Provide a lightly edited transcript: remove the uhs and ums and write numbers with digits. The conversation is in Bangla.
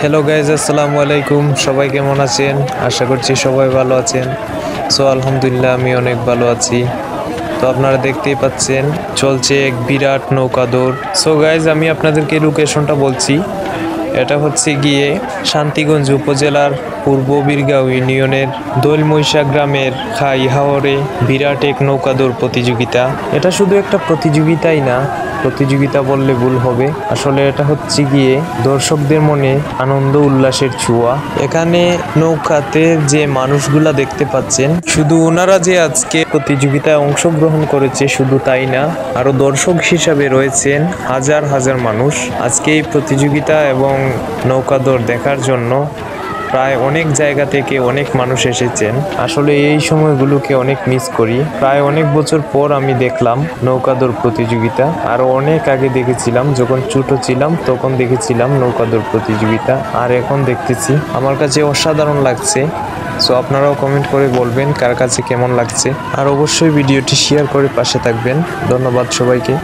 হ্যালো গাইজ, আসসালামু আলাইকুম। সবাই কেমন আছেন? আশা করছি সবাই ভালো আছেন। সো আলহামদুলিল্লাহ আমি অনেক ভালো আছি। তো আপনারা দেখতেই পাচ্ছেন চলছে এক বিরাট নৌকা দৌড়। সো গাইজ, আমি আপনাদেরকে লোকেশনটা বলছি। এটা হচ্ছে গিয়ে শান্তিগঞ্জ উপজেলার পূর্ব বীরগাঁও ইউনিয়নের দোলমৈশা গ্রামের খাই হাওরে বিরাট এক নৌকা দৌড় প্রতিযোগিতা। এটা শুধু একটা প্রতিযোগিতাই না, প্রতিযোগিতা বললে ভুল হবে, আসলে এটা হচ্ছে গিয়ে দর্শকদের মনে আনন্দ উল্লাসের ছোঁয়া। এখানে নৌকাতে যে মানুষগুলা দেখতে পাচ্ছেন, শুধু ওনারা যে আজকে প্রতিযোগিতায় অংশগ্রহণ করেছে শুধু তাই না, আরো দর্শক হিসাবে রয়েছেন হাজার হাজার মানুষ আজকে এই প্রতিযোগিতা এবং নৌকাদৌড় দেখার জন্য। প্রায় অনেক জায়গা থেকে অনেক মানুষ এসেছেন। আসলে এই সময়গুলোকে অনেক মিস করি। প্রায় অনেক বছর পর আমি দেখলাম নৌকাদৌড় প্রতিযোগিতা। আরো অনেক আগে দেখেছিলাম, যখন ছোট ছিলাম তখন দেখেছিলাম নৌকাদৌড় প্রতিযোগিতা, আর এখন দেখতেছি। আমার কাছে অসাধারণ লাগছে। সো আপনারাও কমেন্ট করে বলবেন কার কাছে কেমন লাগছে, আর অবশ্যই ভিডিওটি শেয়ার করে পাশে থাকবেন। ধন্যবাদ সবাইকে।